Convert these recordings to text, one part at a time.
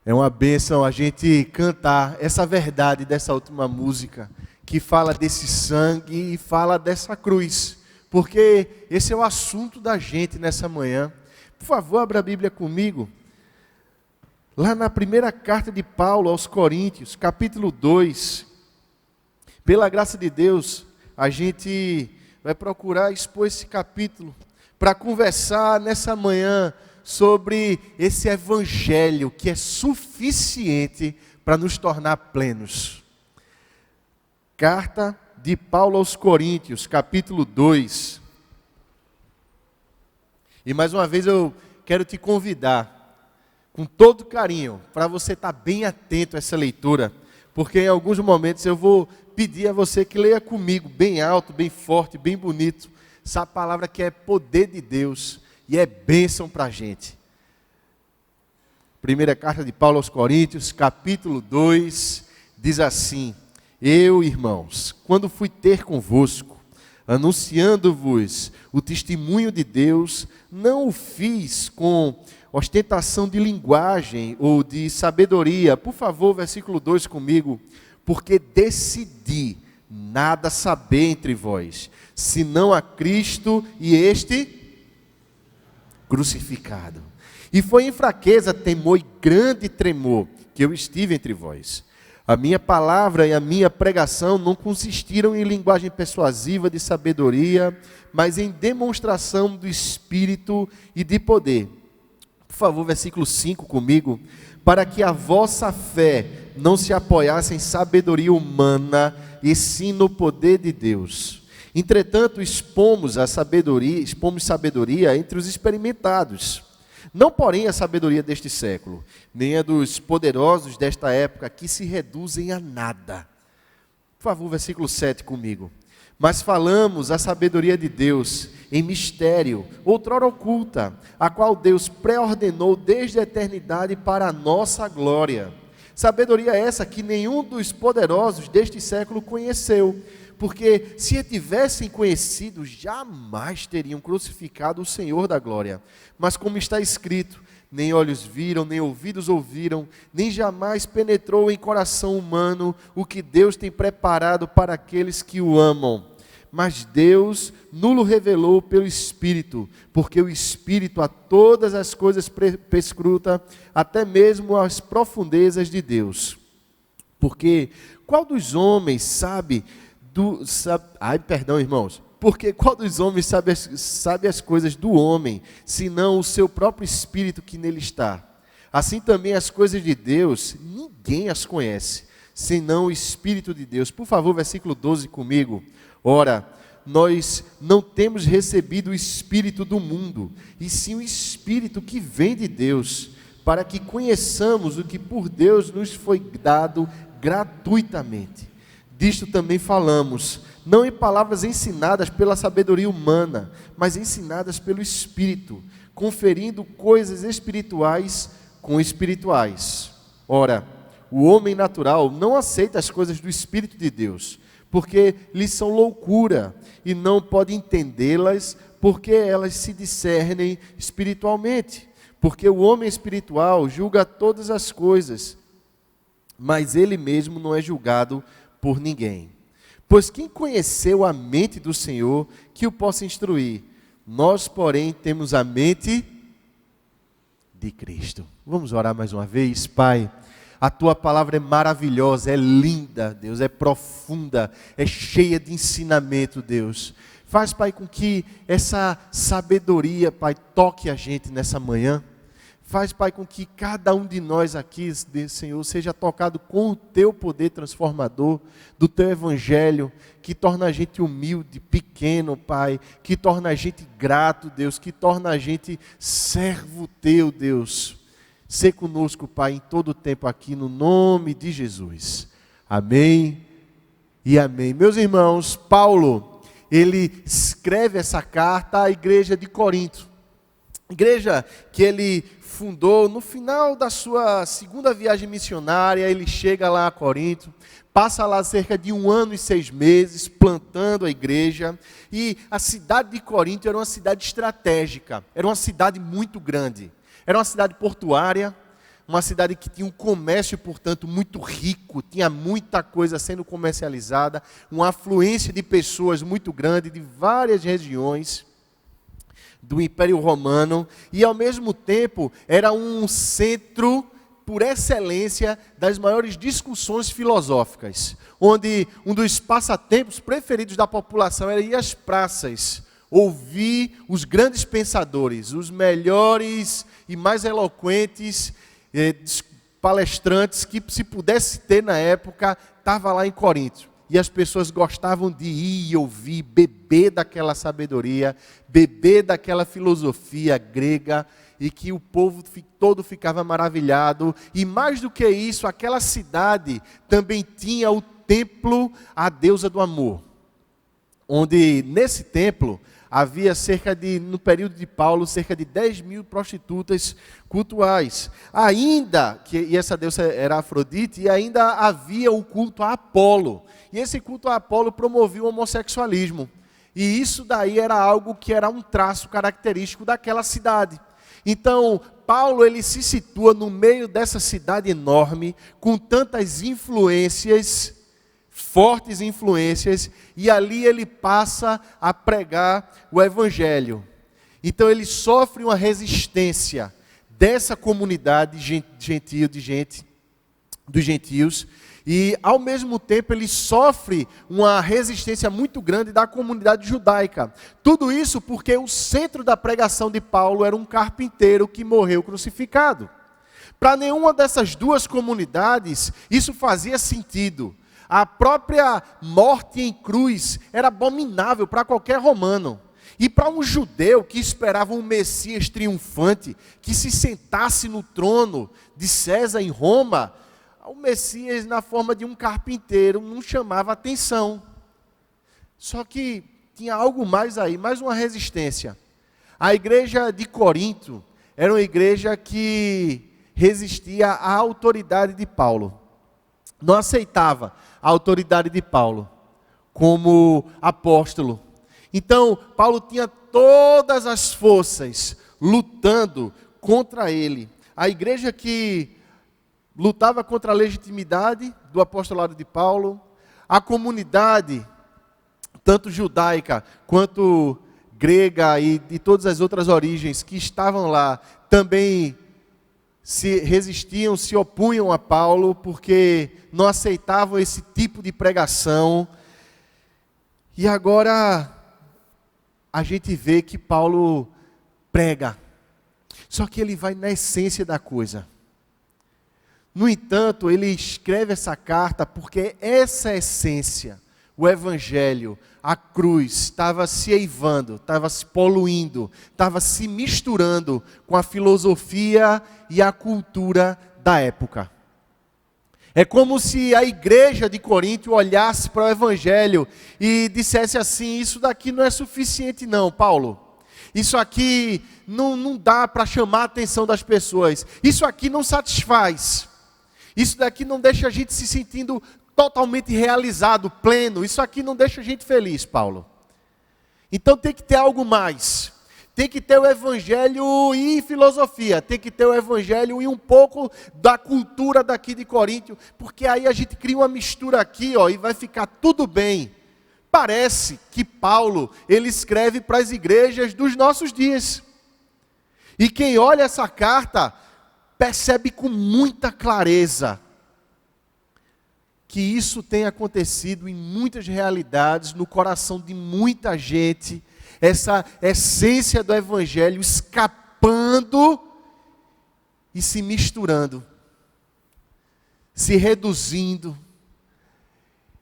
É uma bênção a gente cantar essa verdade dessa última música, que fala desse sangue e fala dessa cruz, porque esse é o assunto da gente nessa manhã. Por favor, abra a Bíblia comigo, lá na primeira carta de Paulo aos Coríntios, capítulo 2. Pela graça de Deus, a gente vai procurar expor esse capítulo para conversar nessa manhã sobre esse evangelho que é suficiente para nos tornar plenos. Carta de Paulo aos Coríntios, capítulo 2. E mais uma vez eu quero te convidar, com todo carinho, para você estar bem atento a essa leitura, porque em alguns momentos eu vou pedir a você que leia comigo, bem alto, bem forte, bem bonito, essa palavra que é poder de Deus e é bênção para a gente. Primeira carta de Paulo aos Coríntios, capítulo 2, diz assim: Eu, irmãos, quando fui ter convosco, anunciando-vos o testemunho de Deus, não o fiz com ostentação de linguagem ou de sabedoria. Por favor, versículo 2 comigo. Porque decidi nada saber entre vós, senão a Cristo e este crucificado. E foi em fraqueza, temor e grande tremor que eu estive entre vós. A minha palavra e a minha pregação não consistiram em linguagem persuasiva de sabedoria, mas em demonstração do Espírito e de poder. Por favor, versículo 5 comigo. Para que a vossa fé não se apoiasse em sabedoria humana, e sim no poder de Deus. Entretanto, expomos sabedoria entre os experimentados. Não, porém, a sabedoria deste século, nem a dos poderosos desta época, que se reduzem a nada. Por favor, versículo 7 comigo. Mas falamos a sabedoria de Deus em mistério, outrora oculta, a qual Deus pré-ordenou desde a eternidade para a nossa glória. Sabedoria essa que nenhum dos poderosos deste século conheceu, porque se a tivessem conhecido, jamais teriam crucificado o Senhor da glória. Mas como está escrito, nem olhos viram, nem ouvidos ouviram, nem jamais penetrou em coração humano o que Deus tem preparado para aqueles que o amam. Mas Deus nulo revelou pelo Espírito, porque o Espírito a todas as coisas perscruta, até mesmo as profundezas de Deus. Porque qual dos homens sabe as coisas do homem, senão o seu próprio Espírito que nele está? Assim também as coisas de Deus, ninguém as conhece, senão o Espírito de Deus. Por favor, versículo 12 comigo. Ora, nós não temos recebido o Espírito do mundo, e sim o Espírito que vem de Deus, para que conheçamos o que por Deus nos foi dado gratuitamente. Disto também falamos, não em palavras ensinadas pela sabedoria humana, mas ensinadas pelo Espírito, conferindo coisas espirituais com espirituais. Ora, o homem natural não aceita as coisas do Espírito de Deus, porque lhes são loucura, e não pode entendê-las, porque elas se discernem espiritualmente. Porque o homem espiritual julga todas as coisas, mas ele mesmo não é julgado por ninguém. Pois quem conheceu a mente do Senhor, que o possa instruir? Nós, porém, temos a mente de Cristo. Vamos orar mais uma vez, Pai. A Tua palavra é maravilhosa, é linda, Deus, é profunda, é cheia de ensinamento, Deus. Faz, Pai, com que essa sabedoria, Pai, toque a gente nessa manhã. Faz, Pai, com que cada um de nós aqui, Senhor, seja tocado com o Teu poder transformador, do Teu Evangelho, que torna a gente humilde, pequeno, Pai, que torna a gente grato, Deus, que torna a gente servo Teu, Deus. Sê conosco, Pai, em todo o tempo aqui, no nome de Jesus. Amém e amém. Meus irmãos, Paulo, ele escreve essa carta à igreja de Corinto. Igreja que ele fundou no final da sua segunda viagem missionária. Ele chega lá a Corinto, passa lá cerca de 1 ano e 6 meses plantando a igreja. E a cidade de Corinto era uma cidade estratégica, era uma cidade muito grande. Era uma cidade portuária, uma cidade que tinha um comércio, portanto, muito rico, tinha muita coisa sendo comercializada, uma afluência de pessoas muito grande de várias regiões do Império Romano, e ao mesmo tempo era um centro, por excelência, das maiores discussões filosóficas, onde um dos passatempos preferidos da população era ir às praças, ouvir os grandes pensadores, os melhores e mais eloquentes palestrantes que se pudesse ter na época, estava lá em Corinto. E as pessoas gostavam de ir e ouvir, beber daquela sabedoria, beber daquela filosofia grega, e que o povo todo ficava maravilhado. E mais do que isso, aquela cidade também tinha o templo à deusa do amor, onde nesse templo havia no período de Paulo, cerca de 10.000 prostitutas cultuais. E essa deusa era Afrodite, e ainda havia o culto a Apolo. E esse culto a Apolo promovia o homossexualismo. E isso daí era algo que era um traço característico daquela cidade. Então, Paulo ele se situa no meio dessa cidade enorme, com tantas influências, fortes influências, e ali ele passa a pregar o Evangelho. Então ele sofre uma resistência dessa comunidade gentil, dos gentios, e ao mesmo tempo ele sofre uma resistência muito grande da comunidade judaica. Tudo isso porque o centro da pregação de Paulo era um carpinteiro que morreu crucificado. Para nenhuma dessas duas comunidades isso fazia sentido. A própria morte em cruz era abominável para qualquer romano. E para um judeu que esperava um Messias triunfante, que se sentasse no trono de César em Roma, o Messias na forma de um carpinteiro não chamava atenção. Só que tinha algo mais aí, mais uma resistência. A igreja de Corinto era uma igreja que resistia à autoridade de Paulo. Não aceitava a autoridade de Paulo como apóstolo. Então, Paulo tinha todas as forças lutando contra ele. A igreja que lutava contra a legitimidade do apostolado de Paulo, a comunidade, tanto judaica quanto grega e de todas as outras origens que estavam lá, também se resistiam, se opunham a Paulo, porque não aceitavam esse tipo de pregação. E agora a gente vê que Paulo prega, só que ele vai na essência da coisa. No entanto, ele escreve essa carta porque essa essência, o Evangelho, a cruz, estava se eivando, estava se poluindo, estava se misturando com a filosofia e a cultura da época. É como se a igreja de Corinto olhasse para o Evangelho e dissesse assim: isso daqui não é suficiente não, Paulo. Isso aqui não dá para chamar a atenção das pessoas. Isso aqui não satisfaz. Isso daqui não deixa a gente se sentindo totalmente realizado, pleno. Isso aqui não deixa a gente feliz, Paulo. Então tem que ter algo mais. Tem que ter o Evangelho e filosofia. Tem que ter o Evangelho e um pouco da cultura daqui de Corinto. Porque aí a gente cria uma mistura aqui, e vai ficar tudo bem. Parece que Paulo, ele escreve para as igrejas dos nossos dias. E quem olha essa carta percebe com muita clareza que isso tem acontecido em muitas realidades, no coração de muita gente, essa essência do Evangelho escapando e se misturando, se reduzindo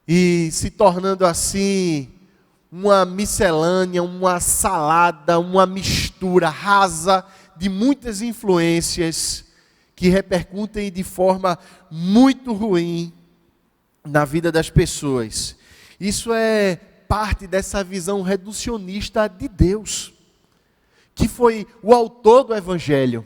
e se tornando assim uma miscelânea, uma salada, uma mistura rasa de muitas influências que repercutem de forma muito ruim na vida das pessoas. Isso é parte dessa visão reducionista de Deus, que foi o autor do Evangelho,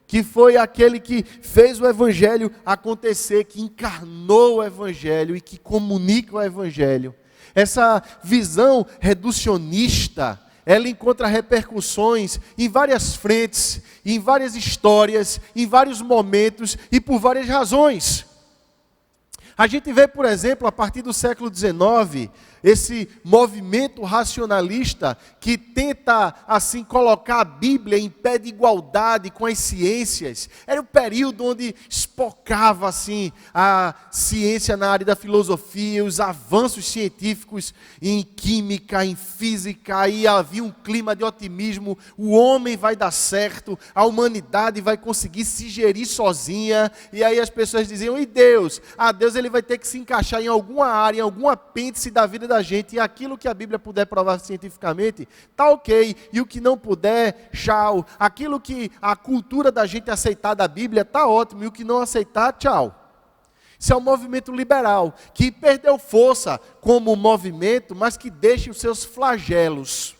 que foi aquele que fez o Evangelho acontecer, que encarnou o Evangelho e que comunica o Evangelho. Essa visão reducionista, ela encontra repercussões em várias frentes, em várias histórias, em vários momentos e por várias razões. A gente vê, por exemplo, a partir do século XIX, esse movimento racionalista que tenta, assim, colocar a Bíblia em pé de igualdade com as ciências. Era um período onde espocava, assim, a ciência na área da filosofia, os avanços científicos em química, em física, e havia um clima de otimismo. O homem vai dar certo, a humanidade vai conseguir se gerir sozinha. E aí as pessoas diziam, e Deus? Deus ele vai ter que se encaixar em alguma área, em algum apêndice da vida da gente, e aquilo que a Bíblia puder provar cientificamente, tá ok, e o que não puder, tchau. Aquilo que a cultura da gente aceitar da Bíblia, tá ótimo, e o que não aceitar, tchau. Isso é um movimento liberal, que perdeu força como movimento, mas que deixa os seus flagelos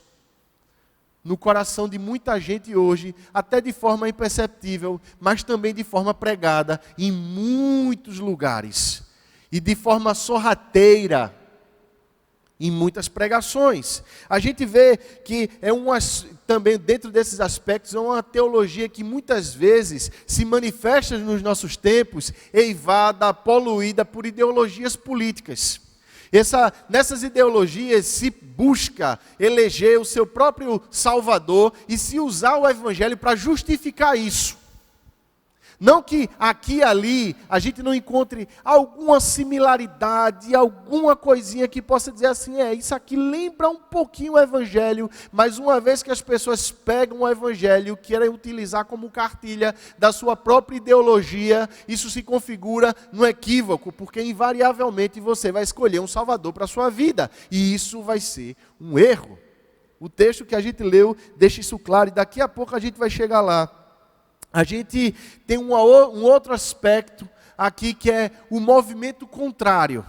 no coração de muita gente hoje, até de forma imperceptível, mas também de forma pregada em muitos lugares. E de forma sorrateira, em muitas pregações. A gente vê que também dentro desses aspectos, é uma teologia que muitas vezes se manifesta nos nossos tempos, eivada, poluída por ideologias políticas. Nessas ideologias se busca eleger o seu próprio Salvador e se usar o Evangelho para justificar isso. Não que aqui e ali a gente não encontre alguma similaridade, alguma coisinha que possa dizer assim, isso aqui lembra um pouquinho o Evangelho, mas uma vez que as pessoas pegam o Evangelho e querem utilizar como cartilha da sua própria ideologia, isso se configura no equívoco, porque invariavelmente você vai escolher um Salvador para a sua vida, e isso vai ser um erro. O texto que a gente leu deixa isso claro, e daqui a pouco a gente vai chegar lá. A gente tem um outro aspecto aqui que é o movimento contrário.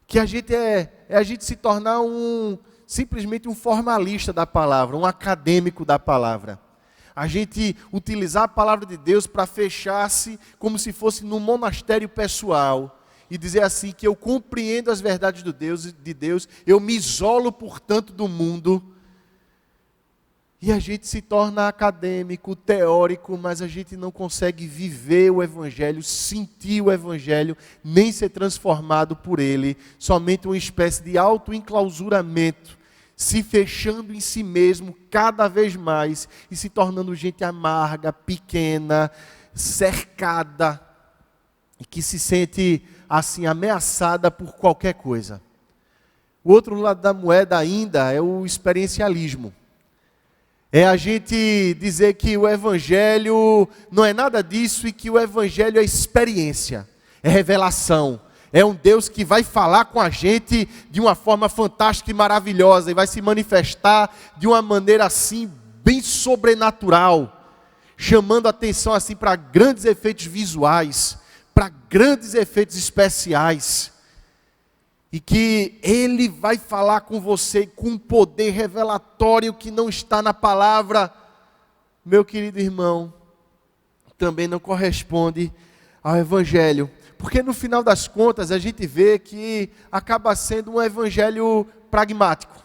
Que a gente a gente se tornar simplesmente um formalista da palavra, um acadêmico da palavra. A gente utilizar a palavra de Deus para fechar-se como se fosse num monastério pessoal. E dizer assim, que eu compreendo as verdades de Deus, eu me isolo, portanto, do mundo. E a gente se torna acadêmico, teórico, mas a gente não consegue viver o Evangelho, sentir o Evangelho, nem ser transformado por ele. Somente uma espécie de autoenclausuramento, se fechando em si mesmo cada vez mais e se tornando gente amarga, pequena, cercada, e que se sente assim ameaçada por qualquer coisa. O outro lado da moeda ainda é o experiencialismo. É a gente dizer que o Evangelho não é nada disso e que o Evangelho é experiência, é revelação. É um Deus que vai falar com a gente de uma forma fantástica e maravilhosa e vai se manifestar de uma maneira assim, bem sobrenatural, chamando a atenção assim para grandes efeitos visuais, para grandes efeitos especiais. E que Ele vai falar com você com um poder revelatório que não está na palavra. Meu querido irmão, também não corresponde ao Evangelho. Porque no final das contas a gente vê que acaba sendo um Evangelho pragmático.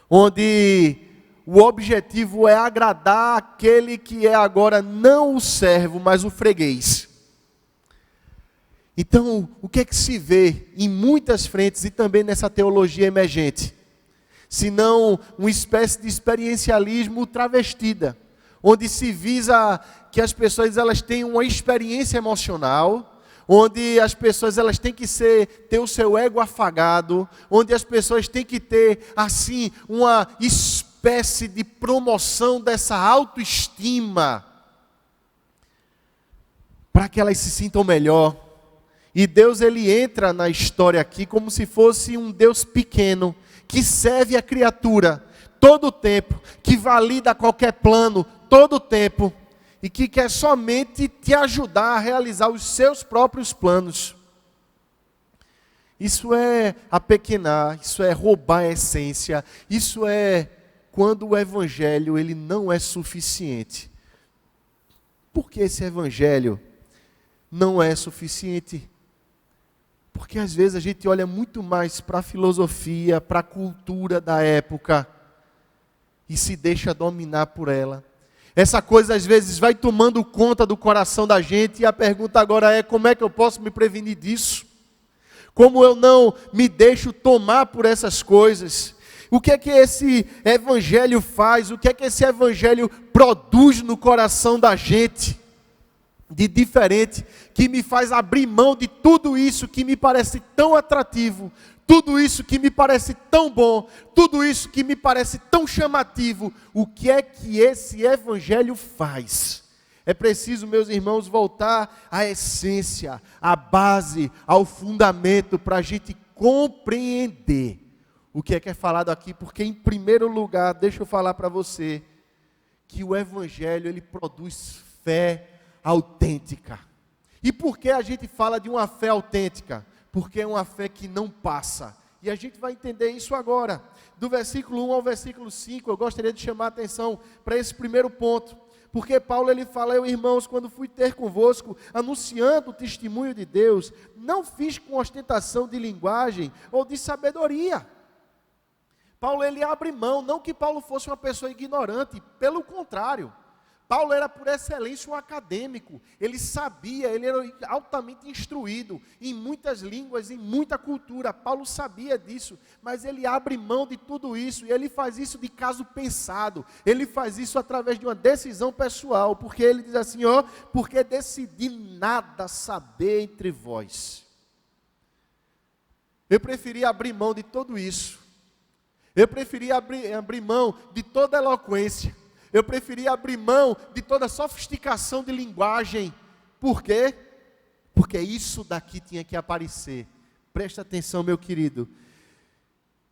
Onde o objetivo é agradar aquele que é agora não o servo, mas o freguês. Então, o que é que se vê em muitas frentes e também nessa teologia emergente? Senão uma espécie de experiencialismo travestida, onde se visa que as pessoas elas tenham uma experiência emocional, onde as pessoas elas têm que ter o seu ego afagado, onde as pessoas têm que ter assim uma espécie de promoção dessa autoestima, para que elas se sintam melhor. E Deus ele entra na história aqui como se fosse um Deus pequeno, que serve a criatura todo o tempo, que valida qualquer plano todo o tempo, e que quer somente te ajudar a realizar os seus próprios planos. Isso é apequenar, isso é roubar a essência, isso é quando o Evangelho ele não é suficiente. Por que esse Evangelho não é suficiente? Porque às vezes a gente olha muito mais para a filosofia, para a cultura da época, e se deixa dominar por ela. Essa coisa às vezes vai tomando conta do coração da gente, e a pergunta agora é: como é que eu posso me prevenir disso? Como eu não me deixo tomar por essas coisas? O que é que esse evangelho faz? O que é que esse evangelho produz no coração da gente de diferente, que me faz abrir mão de tudo isso que me parece tão atrativo, tudo isso que me parece tão bom, tudo isso que me parece tão chamativo? O que é que esse evangelho faz? É preciso, meus irmãos, voltar à essência, à base, ao fundamento, para a gente compreender o que é falado aqui, porque em primeiro lugar, deixa eu falar para você, que o evangelho, ele produz fé autêntica. E por que a gente fala de uma fé autêntica? Porque é uma fé que não passa. E a gente vai entender isso agora. Do versículo 1 ao versículo 5, eu gostaria de chamar a atenção para esse primeiro ponto. Porque Paulo, ele fala: eu, irmãos, quando fui ter convosco, anunciando o testemunho de Deus, não fiz com ostentação de linguagem ou de sabedoria. Paulo, ele abre mão, não que Paulo fosse uma pessoa ignorante, pelo contrário. Paulo era por excelência um acadêmico, ele sabia, ele era altamente instruído em muitas línguas, em muita cultura. Paulo sabia disso, mas ele abre mão de tudo isso, e ele faz isso de caso pensado, ele faz isso através de uma decisão pessoal, porque ele diz assim: porque decidi nada saber entre vós. Eu preferi abrir mão de tudo isso, eu preferi abrir mão de toda eloquência, eu preferi abrir mão de toda sofisticação de linguagem. Por quê? Porque isso daqui tinha que aparecer. Presta atenção, meu querido.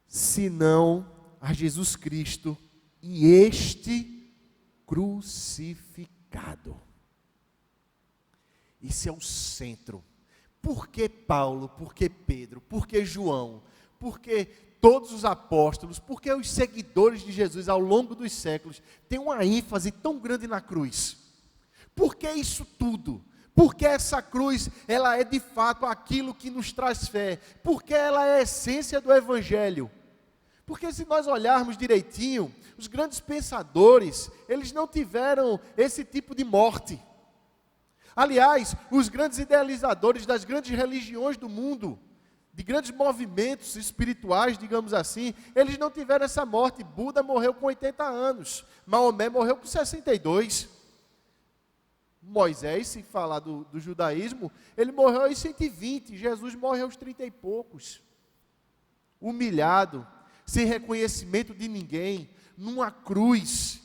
Senão a Jesus Cristo e este crucificado. Esse é o centro. Por que Paulo? Por que Pedro? Por que João? Por que todos os apóstolos? Porque os seguidores de Jesus ao longo dos séculos têm uma ênfase tão grande na cruz? Por que isso tudo? Porque essa cruz, ela é de fato aquilo que nos traz fé. Porque ela é a essência do evangelho. Porque se nós olharmos direitinho, os grandes pensadores, eles não tiveram esse tipo de morte. Aliás, os grandes idealizadores das grandes religiões do mundo, de grandes movimentos espirituais, digamos assim, eles não tiveram essa morte. Buda morreu com 80 anos, Maomé morreu com 62. Moisés, se falar do judaísmo, ele morreu aos 120, Jesus morreu aos 30 e poucos. Humilhado, sem reconhecimento de ninguém, numa cruz.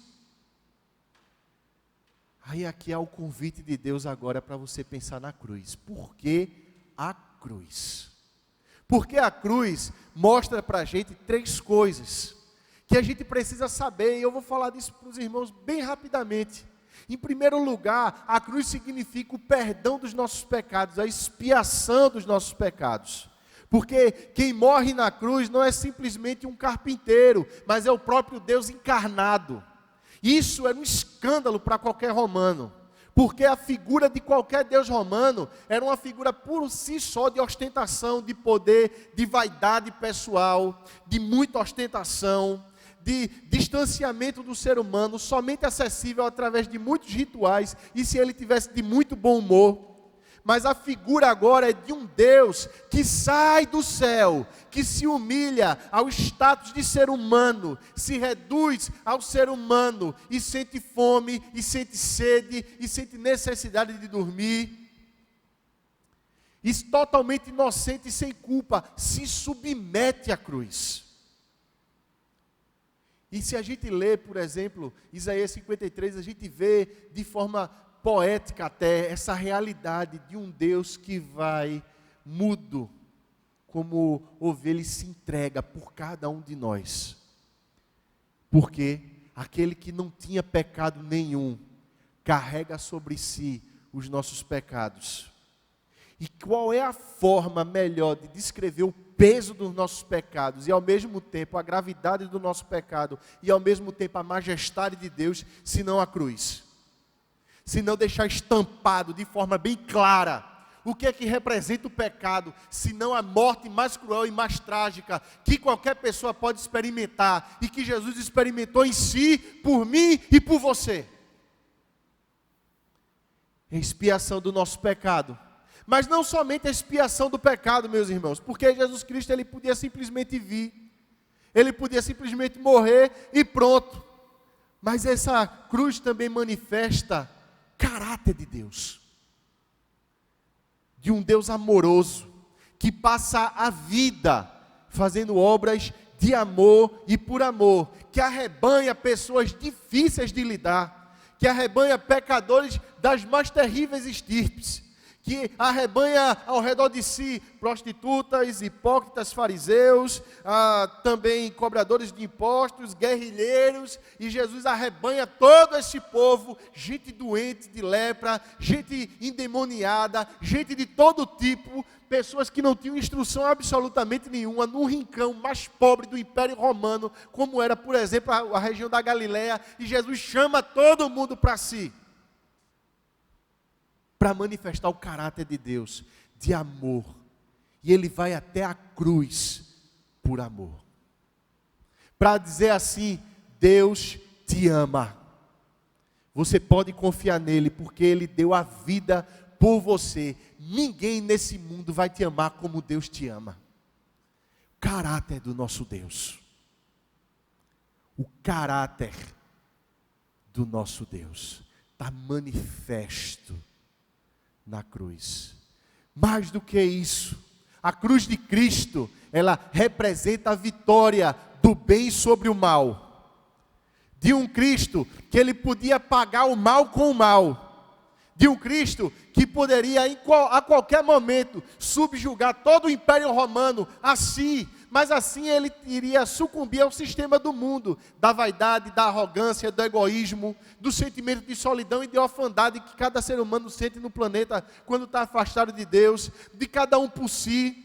Aí aqui há o convite de Deus agora para você pensar na cruz. Por que a cruz? Porque a cruz mostra para a gente três coisas que a gente precisa saber, e eu vou falar disso para os irmãos bem rapidamente. Em primeiro lugar, a cruz significa o perdão dos nossos pecados, a expiação dos nossos pecados. Porque quem morre na cruz não é simplesmente um carpinteiro, mas é o próprio Deus encarnado. Isso era um escândalo para qualquer romano. Porque a figura de qualquer deus romano era uma figura por si só de ostentação, de poder, de vaidade pessoal, de muita ostentação, de distanciamento do ser humano, somente acessível através de muitos rituais, e se ele tivesse de muito bom humor. Mas a figura agora é de um Deus que sai do céu, que se humilha ao status de ser humano, se reduz ao ser humano, e sente fome, e sente sede, e sente necessidade de dormir. E totalmente inocente e sem culpa, se submete à cruz. E se a gente lê, por exemplo, Isaías 53, a gente vê de forma poética até essa realidade de um Deus que vai mudo, como ovelha, se entrega por cada um de nós. Porque aquele que não tinha pecado nenhum, carrega sobre si os nossos pecados. E qual é a forma melhor de descrever o peso dos nossos pecados, e ao mesmo tempo a gravidade do nosso pecado, e ao mesmo tempo a majestade de Deus, senão a cruz? Se não deixar estampado de forma bem clara O que é que representa o pecado, senão a morte mais cruel e mais trágica que qualquer pessoa pode experimentar e que Jesus experimentou em si, por mim e por você? A expiação do nosso pecado. Mas não somente a expiação do pecado, meus irmãos, porque Jesus Cristo ele podia simplesmente vir, ele podia simplesmente morrer e pronto. Mas essa cruz também manifesta caráter de Deus, de um Deus amoroso, que passa a vida fazendo obras de amor e por amor, que arrebanha pessoas difíceis de lidar, que arrebanha pecadores das mais terríveis estirpes, que arrebanha ao redor de si prostitutas, hipócritas, fariseus, também cobradores de impostos, guerrilheiros, e Jesus arrebanha todo esse povo, gente doente de lepra, gente endemoniada, gente de todo tipo, pessoas que não tinham instrução absolutamente nenhuma, num rincão mais pobre do Império Romano, como era, por exemplo, a região da Galileia, e Jesus chama todo mundo para si, para manifestar o caráter de Deus, de amor. E ele vai até a cruz por amor. Para dizer assim, Deus te ama. Você pode confiar nele, porque ele deu a vida por você. Ninguém nesse mundo vai te amar como Deus te ama. O caráter do nosso Deus. O caráter do nosso Deus está manifesto na cruz. Mais do que isso, a cruz de Cristo, ela representa a vitória do bem sobre o mal. De um Cristo que ele podia pagar o mal com o mal. De um Cristo que poderia a qualquer momento subjugar todo o Império Romano a si, mas assim ele iria sucumbir ao sistema do mundo, da vaidade, da arrogância, do egoísmo, do sentimento de solidão e de orfandade que cada ser humano sente no planeta quando está afastado de Deus, de cada um por si,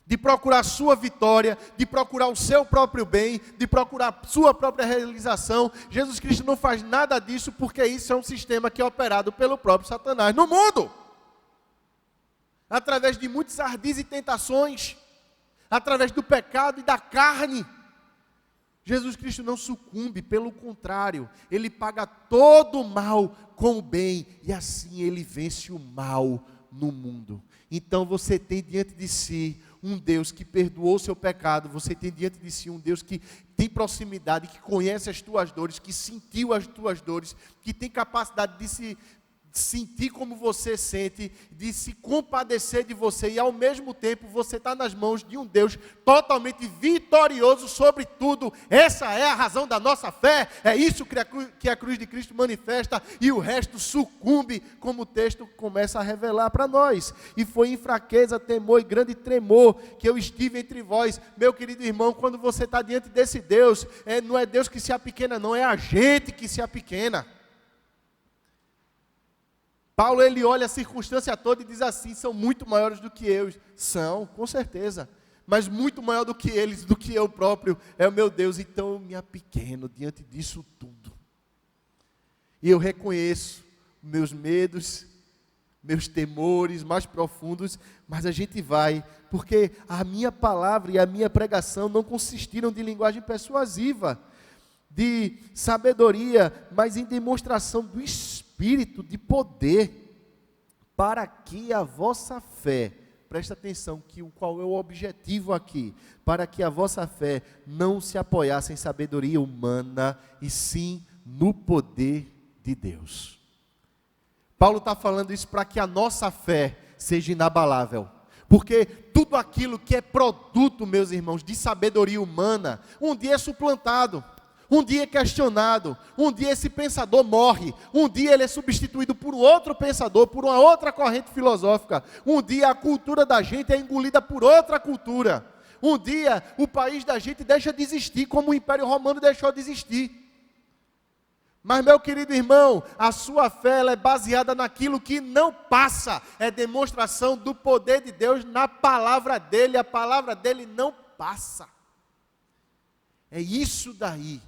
de procurar sua vitória, de procurar o seu próprio bem, de procurar sua própria realização. Jesus Cristo não faz nada disso, porque isso é um sistema que é operado pelo próprio Satanás no mundo, através de muitos ardis e tentações, através do pecado e da carne. Jesus Cristo não sucumbe, pelo contrário, ele paga todo o mal com o bem, e assim ele vence o mal no mundo. Então você tem diante de si um Deus que perdoou o seu pecado, você tem diante de si um Deus que tem proximidade, que conhece as tuas dores, que sentiu as tuas dores, que tem capacidade de se sentir como você sente, de se compadecer de você, e ao mesmo tempo você está nas mãos de um Deus totalmente vitorioso sobre tudo. Essa é a razão da nossa fé, é isso que a cruz de Cristo manifesta, e o resto sucumbe, como o texto começa a revelar para nós. E foi em fraqueza, temor e grande tremor que eu estive entre vós. Meu querido irmão, quando você está diante desse Deus, não é Deus que se apequena, não, é a gente que se apequena. Paulo, ele olha a circunstância toda e diz assim: são muito maiores do que eu. São, com certeza, mas muito maior do que eles, do que eu próprio, é o meu Deus. Então eu me apequeno diante disso tudo. E eu reconheço meus medos, meus temores mais profundos, mas a gente vai, porque a minha palavra e a minha pregação não consistiram de linguagem persuasiva, de sabedoria, mas em demonstração do Espírito de poder, para que a vossa fé, presta atenção, qual é o objetivo aqui, para que a vossa fé não se apoiasse em sabedoria humana, e sim no poder de Deus. Paulo está falando isso para que a nossa fé seja inabalável, porque tudo aquilo que é produto, meus irmãos, de sabedoria humana, um dia é suplantado, um dia é questionado, um dia esse pensador morre, um dia ele é substituído por outro pensador, por uma outra corrente filosófica, um dia a cultura da gente é engolida por outra cultura, um dia o país da gente deixa de existir, como o Império Romano deixou de existir. Mas, meu querido irmão, a sua fé ela é baseada naquilo que não passa, é demonstração do poder de Deus na palavra dele, a palavra dele não passa. É isso daí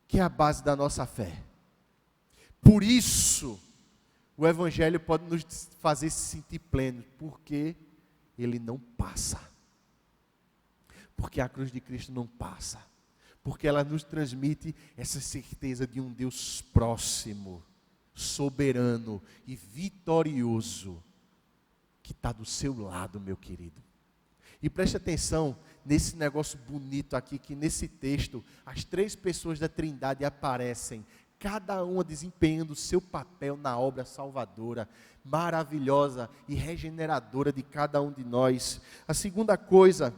que é a base da nossa fé. Por isso, o Evangelho pode nos fazer se sentir plenos, porque ele não passa. Porque a cruz de Cristo não passa. Porque ela nos transmite essa certeza de um Deus próximo, soberano e vitorioso, que está do seu lado, meu querido. E preste atenção nesse negócio bonito aqui, que nesse texto, as 3 pessoas da Trindade aparecem, cada uma desempenhando o seu papel na obra salvadora, maravilhosa e regeneradora de cada um de nós. A segunda coisa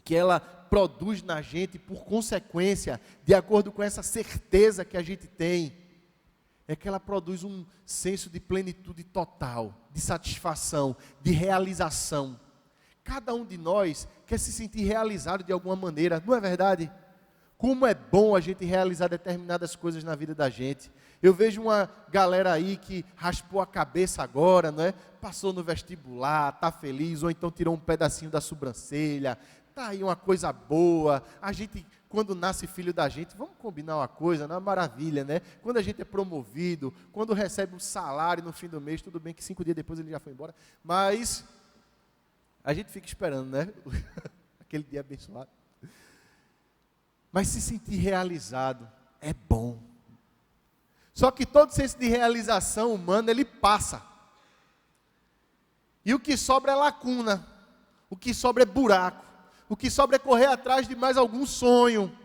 que ela produz na gente, por consequência, de acordo com essa certeza que a gente tem, é que ela produz um senso de plenitude total, de satisfação, de realização. Cada um de nós quer se sentir realizado de alguma maneira, não é verdade? Como é bom a gente realizar determinadas coisas na vida da gente. Eu vejo uma galera aí que raspou a cabeça agora, não é? Passou no vestibular, está feliz, ou então tirou um pedacinho da sobrancelha, está aí uma coisa boa. A gente, quando nasce filho da gente, vamos combinar uma coisa, não é uma maravilha, né? Quando a gente é promovido, quando recebe um salário no fim do mês, tudo bem que 5 dias depois ele já foi embora, mas a gente fica esperando, né? Aquele dia abençoado. Mas se sentir realizado é bom. Só que todo senso de realização humana, ele passa. E o que sobra é lacuna. O que sobra é buraco. O que sobra é correr atrás de mais algum sonho.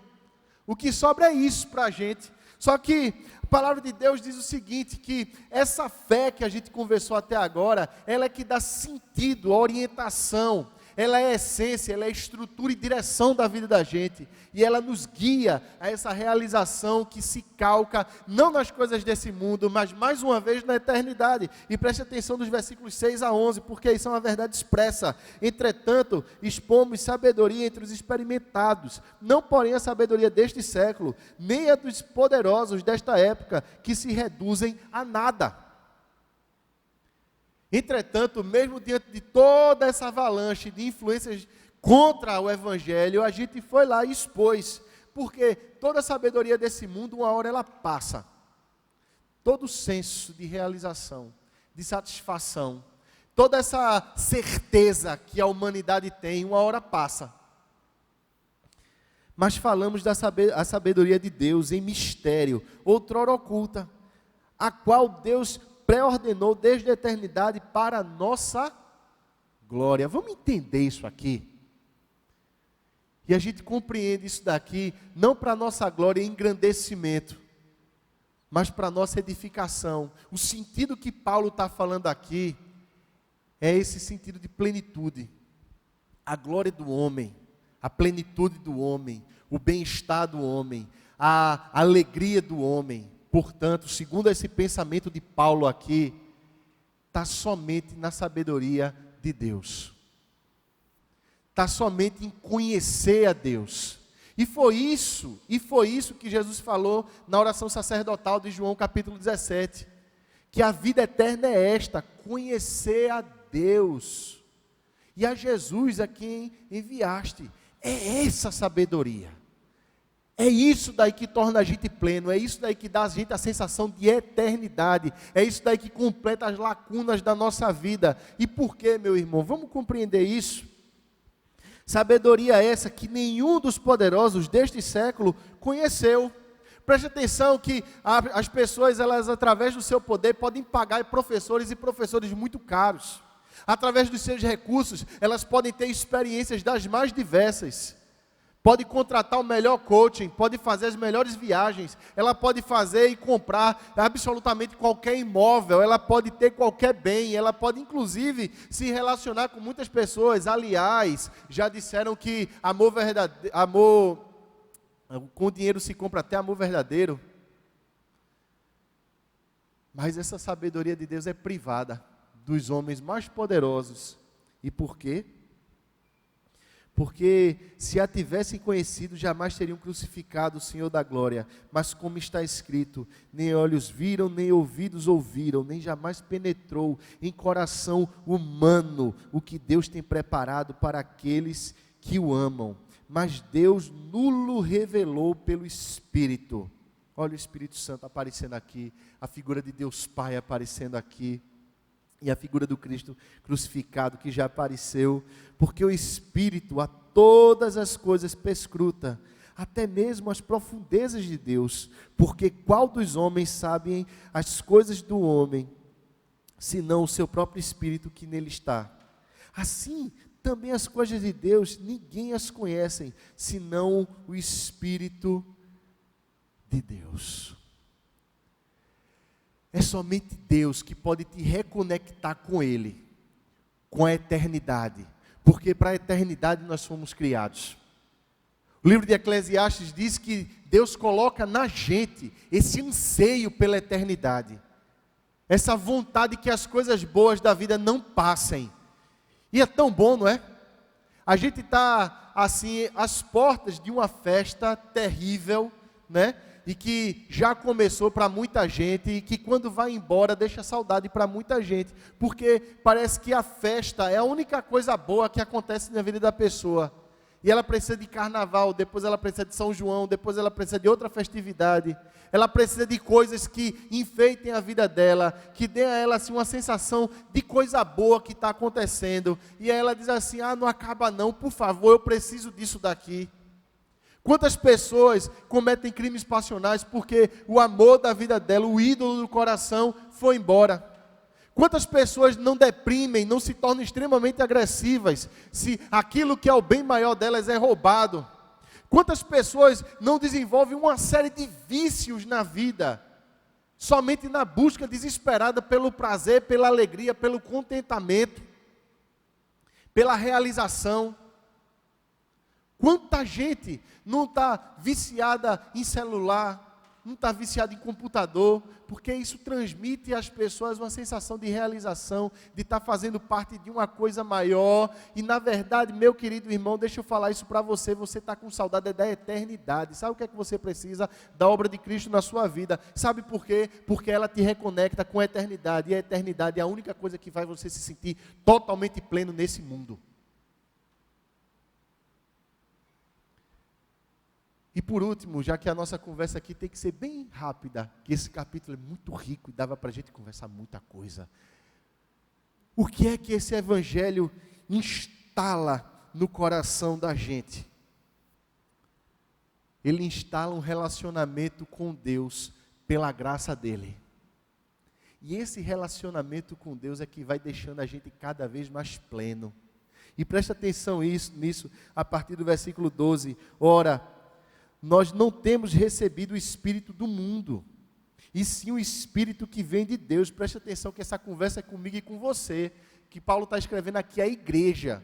O que sobra é isso para a gente. Só que a palavra de Deus diz o seguinte, que essa fé que a gente conversou até agora, ela é que dá sentido, orientação, ela é a essência, ela é a estrutura e direção da vida da gente, e ela nos guia a essa realização que se calca, não nas coisas desse mundo, mas mais uma vez na eternidade. E preste atenção nos versículos 6 a 11, porque isso é uma verdade expressa. Entretanto, expomos sabedoria entre os experimentados, não porém a sabedoria deste século, nem a dos poderosos desta época, que se reduzem a nada. Entretanto, mesmo diante de toda essa avalanche de influências contra o Evangelho, a gente foi lá e expôs, porque toda a sabedoria desse mundo, uma hora ela passa. Todo o senso de realização, de satisfação, toda essa certeza que a humanidade tem, uma hora passa. Mas falamos da sabedoria de Deus em mistério, outrora oculta, a qual Deus pré-ordenou desde a eternidade para a nossa glória. Vamos entender isso aqui? E a gente compreende isso daqui, não para a nossa glória e engrandecimento, mas para a nossa edificação. O sentido que Paulo está falando aqui, é esse sentido de plenitude. A glória do homem, a plenitude do homem, o bem-estar do homem, a alegria do homem. Portanto, segundo esse pensamento de Paulo aqui, está somente na sabedoria de Deus. Está somente em conhecer a Deus. E foi isso que Jesus falou na oração sacerdotal de João capítulo 17. Que a vida eterna é esta, conhecer a Deus. E a Jesus a quem enviaste. É essa sabedoria. É isso daí que torna a gente pleno, é isso daí que dá a gente a sensação de eternidade, é isso daí que completa as lacunas da nossa vida. E por quê, meu irmão? Vamos compreender isso? Sabedoria essa que nenhum dos poderosos deste século conheceu. Preste atenção que as pessoas, elas através do seu poder, podem pagar professores e professores muito caros. Através dos seus recursos, elas podem ter experiências das mais diversas. Pode contratar o melhor coaching, pode fazer as melhores viagens, ela pode fazer e comprar absolutamente qualquer imóvel, ela pode ter qualquer bem, ela pode inclusive se relacionar com muitas pessoas. Aliás, já disseram que com dinheiro se compra até amor verdadeiro. Mas essa sabedoria de Deus é privada dos homens mais poderosos. E por quê? Porque se a tivessem conhecido, jamais teriam crucificado o Senhor da glória. Mas como está escrito, nem olhos viram, nem ouvidos ouviram, nem jamais penetrou em coração humano o que Deus tem preparado para aqueles que o amam. Mas Deus nulo revelou pelo Espírito. Olha o Espírito Santo aparecendo aqui, a figura de Deus Pai aparecendo aqui, e a figura do Cristo crucificado que já apareceu, porque o Espírito a todas as coisas perscruta, até mesmo as profundezas de Deus, porque qual dos homens sabem as coisas do homem, senão o seu próprio Espírito que nele está? Assim, também as coisas de Deus, ninguém as conhece, senão o Espírito de Deus. É somente Deus que pode te reconectar com Ele, com a eternidade, porque para a eternidade nós fomos criados. O livro de Eclesiastes diz que Deus coloca na gente esse anseio pela eternidade, essa vontade que as coisas boas da vida não passem. E é tão bom, não é? A gente está assim às portas de uma festa terrível, né? E que já começou para muita gente, e que quando vai embora deixa saudade para muita gente, porque parece que a festa é a única coisa boa que acontece na vida da pessoa, e ela precisa de carnaval, depois ela precisa de São João, depois ela precisa de outra festividade, ela precisa de coisas que enfeitem a vida dela, que dê a ela assim, uma sensação de coisa boa que está acontecendo, e aí ela diz assim, não acaba não, por favor, eu preciso disso daqui. Quantas pessoas cometem crimes passionais porque o amor da vida dela, o ídolo do coração, foi embora? Quantas pessoas não deprimem, não se tornam extremamente agressivas, se aquilo que é o bem maior delas é roubado? Quantas pessoas não desenvolvem uma série de vícios na vida, somente na busca desesperada pelo prazer, pela alegria, pelo contentamento, pela realização? Quanta gente não está viciada em celular, não está viciada em computador, porque isso transmite às pessoas uma sensação de realização, de estar fazendo parte de uma coisa maior, e na verdade, meu querido irmão, deixa eu falar isso para você, você está com saudade da eternidade. Sabe o que é que você precisa? Da obra de Cristo na sua vida. Sabe por quê? Porque ela te reconecta com a eternidade, e a eternidade é a única coisa que faz você se sentir totalmente pleno nesse mundo. E por último, já que a nossa conversa aqui tem que ser bem rápida, que esse capítulo é muito rico e dava para a gente conversar muita coisa. O que é que esse evangelho instala no coração da gente? Ele instala um relacionamento com Deus pela graça dele. E esse relacionamento com Deus é que vai deixando a gente cada vez mais pleno. E presta atenção nisso a partir do versículo 12. Ora, nós não temos recebido o Espírito do mundo, e sim o Espírito que vem de Deus. Preste atenção que essa conversa é comigo e com você, que Paulo está escrevendo aqui à igreja.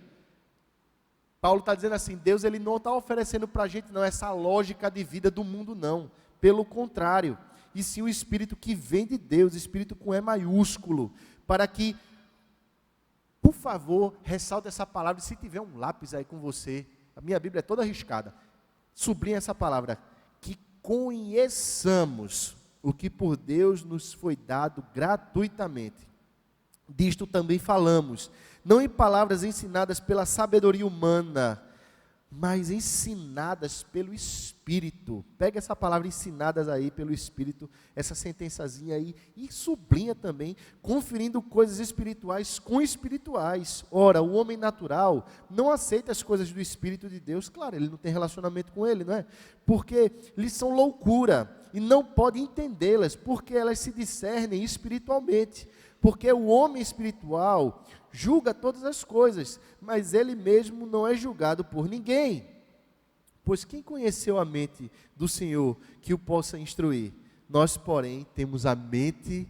Paulo está dizendo assim, Deus ele não está oferecendo para a gente não essa lógica de vida do mundo não, pelo contrário, e sim o Espírito que vem de Deus, Espírito com E maiúsculo, para que, por favor, ressalte essa palavra, se tiver um lápis aí com você, a minha Bíblia é toda arriscada, sublinha essa palavra, que conheçamos o que por Deus nos foi dado gratuitamente. Disto também falamos, não em palavras ensinadas pela sabedoria humana, mas ensinadas pelo Espírito. Pega essa palavra ensinadas aí pelo Espírito, essa sentençazinha aí, e sublinha também, conferindo coisas espirituais com espirituais. Ora, o homem natural não aceita as coisas do Espírito de Deus, claro, ele não tem relacionamento com ele, não é? Porque lhes são loucura, e não pode entendê-las, porque elas se discernem espiritualmente. Porque o homem espiritual julga todas as coisas, mas ele mesmo não é julgado por ninguém. Pois quem conheceu a mente do Senhor que o possa instruir? Nós, porém, temos a mente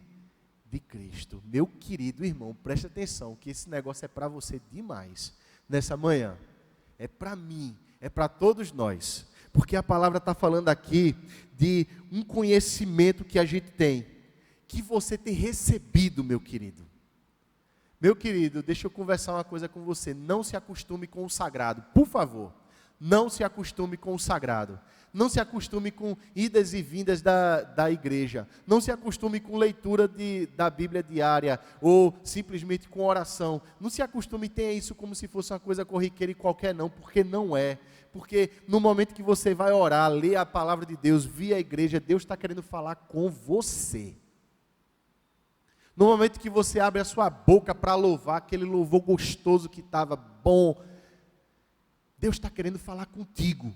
de Cristo. Meu querido irmão, preste atenção, que esse negócio é para você demais nessa manhã. É para mim, é para todos nós. Porque a palavra está falando aqui de um conhecimento que a gente tem, que você tem recebido, meu querido. Meu querido, deixa eu conversar uma coisa com você. Não se acostume com o sagrado, por favor. Não se acostume com o sagrado. Não se acostume com idas e vindas da igreja. Não se acostume com leitura da Bíblia diária ou simplesmente com oração. Não se acostume e tenha isso como se fosse uma coisa corriqueira e qualquer não, porque não é. Porque no momento que você vai orar, ler a palavra de Deus, vir à igreja, Deus está querendo falar com você. No momento que você abre a sua boca para louvar, aquele louvor gostoso que estava bom, Deus está querendo falar contigo.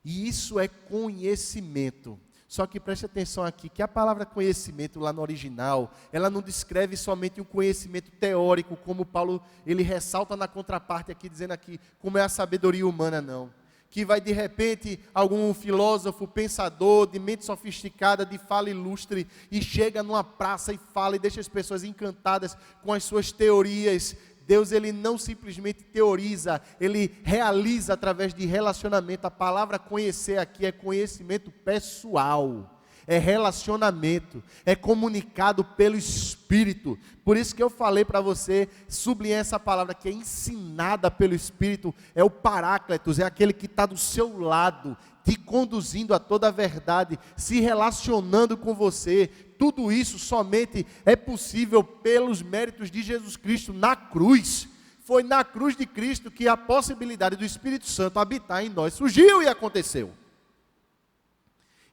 E isso é conhecimento. Só que preste atenção aqui, que a palavra conhecimento lá no original, ela não descreve somente um conhecimento teórico, como Paulo, ele ressalta na contraparte aqui, dizendo aqui, como é a sabedoria humana, não. Que vai de repente algum filósofo, pensador, de mente sofisticada, de fala ilustre, e chega numa praça e fala e deixa as pessoas encantadas com as suas teorias. Deus, ele não simplesmente teoriza, ele realiza através de relacionamento. A palavra conhecer aqui é conhecimento pessoal, é relacionamento, é comunicado pelo Espírito. Por isso que eu falei para você, sublinhar essa palavra que é ensinada pelo Espírito, é o Paráclitos, é aquele que está do seu lado, te conduzindo a toda a verdade, se relacionando com você. Tudo isso somente é possível pelos méritos de Jesus Cristo na cruz. Foi na cruz de Cristo que a possibilidade do Espírito Santo habitar em nós surgiu e aconteceu.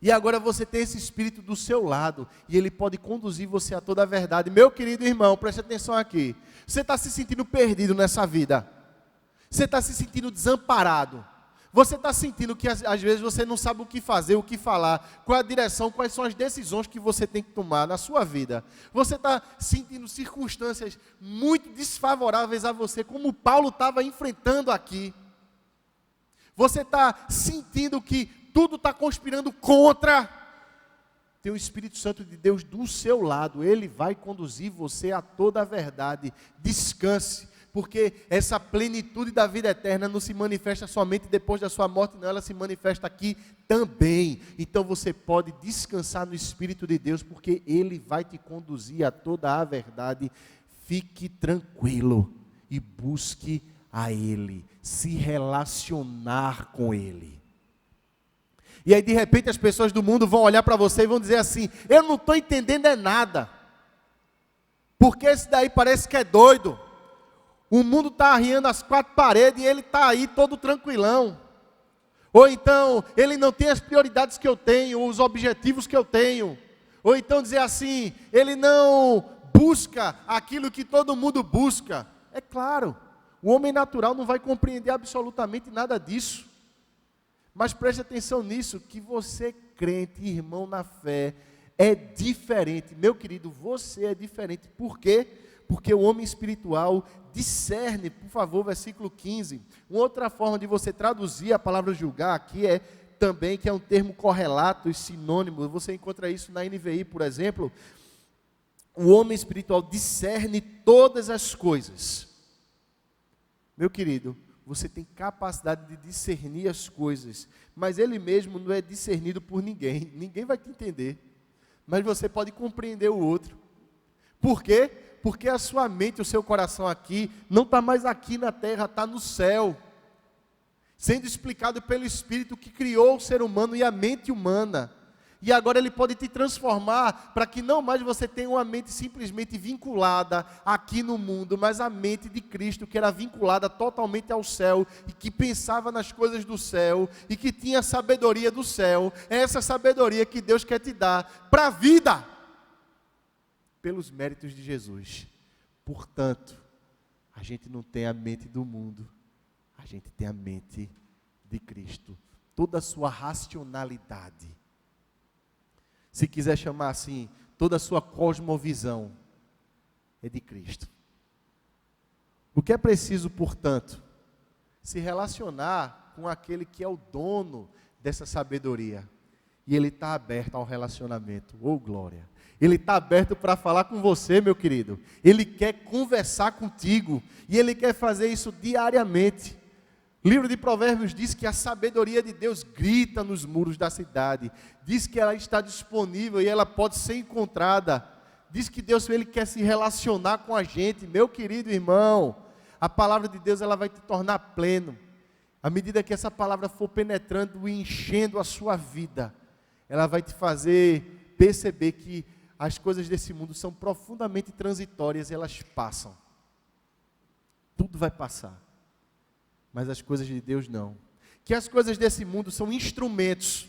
E agora você tem esse Espírito do seu lado, e ele pode conduzir você a toda a verdade. Meu querido irmão, preste atenção aqui. Você está se sentindo perdido nessa vida? Você está se sentindo desamparado? Você está sentindo que às vezes você não sabe o que fazer, o que falar, qual é a direção, quais são as decisões que você tem que tomar na sua vida. Você está sentindo circunstâncias muito desfavoráveis a você, como Paulo estava enfrentando aqui. Você está sentindo que tudo está conspirando contra. Tem o Espírito Santo de Deus do seu lado, ele vai conduzir você a toda a verdade. Descanse. Porque essa plenitude da vida eterna não se manifesta somente depois da sua morte, não, ela se manifesta aqui também. Então você pode descansar no Espírito de Deus, porque Ele vai te conduzir a toda a verdade. Fique tranquilo e busque a Ele, se relacionar com Ele. E aí de repente as pessoas do mundo vão olhar para você e vão dizer assim, eu não estou entendendo é nada, porque esse daí parece que é doido. O mundo está arriando as quatro paredes e ele está aí todo tranquilão. Ou então, ele não tem as prioridades que eu tenho, os objetivos que eu tenho. Ou então dizer assim, ele não busca aquilo que todo mundo busca. É claro, o homem natural não vai compreender absolutamente nada disso. Mas preste atenção nisso, que você crente, irmão na fé, é diferente. Meu querido, você é diferente. Por quê? Porque o homem espiritual discerne, por favor, versículo 15. Uma outra forma de você traduzir a palavra julgar aqui é também, que é um termo correlato e sinônimo. Você encontra isso na NVI, por exemplo. O homem espiritual discerne todas as coisas. Meu querido, você tem capacidade de discernir as coisas, mas ele mesmo não é discernido por ninguém. Ninguém vai te entender, mas você pode compreender o outro. Por quê? Porque a sua mente, o seu coração aqui, não está mais aqui na terra, está no céu. Sendo explicado pelo Espírito que criou o ser humano e a mente humana. E agora ele pode te transformar para que não mais você tenha uma mente simplesmente vinculada aqui no mundo, mas a mente de Cristo que era vinculada totalmente ao céu e que pensava nas coisas do céu e que tinha a sabedoria do céu. É essa sabedoria que Deus quer te dar para a vida, pelos méritos de Jesus. Portanto, a gente não tem a mente do mundo, a gente tem a mente de Cristo. Toda a sua racionalidade, se quiser chamar assim, toda a sua cosmovisão é de Cristo. O que é preciso, portanto? Se relacionar com aquele que é o dono dessa sabedoria. E ele está aberto ao relacionamento. Oh, glória! Ele está aberto para falar com você, meu querido. Ele quer conversar contigo. E ele quer fazer isso diariamente. O livro de Provérbios diz que a sabedoria de Deus grita nos muros da cidade. Diz que ela está disponível e ela pode ser encontrada. Diz que Deus, ele quer se relacionar com a gente. Meu querido irmão, A palavra de Deus, ela vai te tornar pleno. À medida que essa palavra for penetrando e enchendo a sua vida, ela vai te fazer perceber que as coisas desse mundo são profundamente transitórias e elas passam. Tudo vai passar. Mas as coisas de Deus não. Que as coisas desse mundo são instrumentos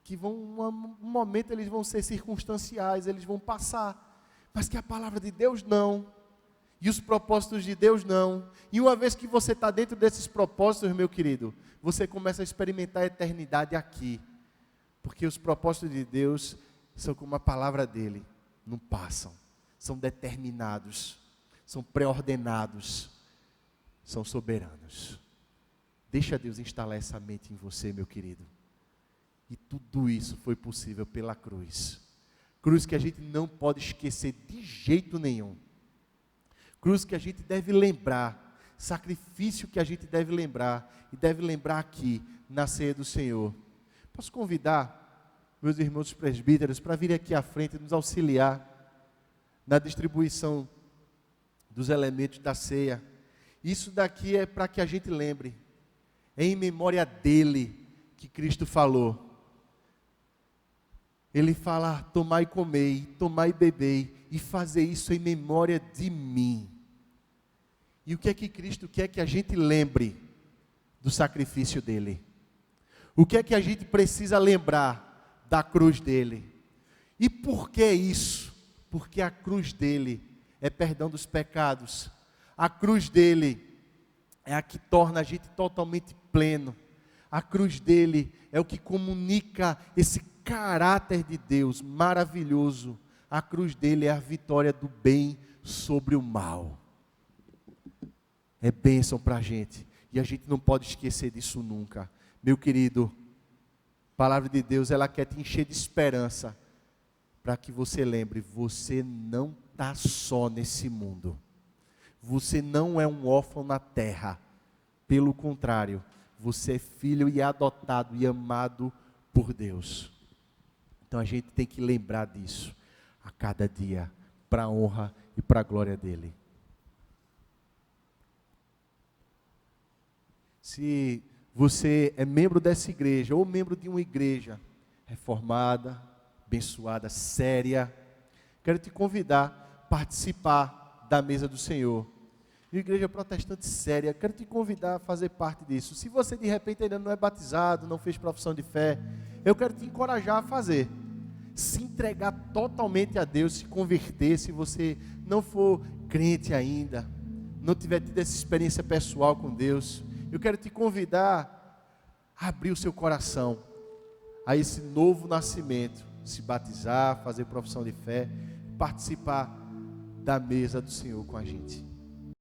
que um momento eles vão ser circunstanciais, eles vão passar. Mas que a palavra de Deus não. E os propósitos de Deus não. E uma vez que você está dentro desses propósitos, meu querido, você começa a experimentar a eternidade aqui. Porque os propósitos de Deus são como a palavra dele, não passam. São determinados, são pré-ordenados, são soberanos. Deixa Deus instalar essa mente em você, meu querido. E tudo isso foi possível pela cruz. Cruz que a gente não pode esquecer de jeito nenhum. Cruz que a gente deve lembrar. Sacrifício que a gente deve lembrar. E deve lembrar aqui, na ceia do Senhor. Posso convidar meus irmãos presbíteros para vir aqui à frente e nos auxiliar na distribuição dos elementos da ceia. Isso daqui é para que a gente lembre. É em memória dele que Cristo falou. Ele fala, tomai e comei, tomai e bebei, e fazer isso em memória de mim. E o que é que Cristo quer que a gente lembre do sacrifício dele? O que é que a gente precisa lembrar da cruz dele? E por que isso? Porque a cruz dele é perdão dos pecados. A cruz dele é a que torna a gente totalmente pleno. A cruz dele é o que comunica esse caráter de Deus maravilhoso. A cruz dele é a vitória do bem sobre o mal. É bênção para a gente. E a gente não pode esquecer disso nunca. Meu querido, a palavra de Deus, ela quer te encher de esperança. Para que você lembre, você não está só nesse mundo. Você não é um órfão na terra. Pelo contrário, você é filho e adotado e amado por Deus. Então a gente tem que lembrar disso a cada dia, para a honra e para a glória dele. Se você é membro dessa igreja, ou membro de uma igreja reformada, abençoada, séria, quero te convidar a participar da mesa do Senhor. Uma igreja protestante séria, quero te convidar a fazer parte disso. Se você de repente ainda não é batizado, não fez profissão de fé, eu quero te encorajar a fazer. Se entregar totalmente a Deus, se converter, se você não for crente ainda, não tiver tido essa experiência pessoal com Deus, eu quero te convidar a abrir o seu coração a esse novo nascimento, se batizar, fazer profissão de fé, participar da mesa do Senhor com a gente.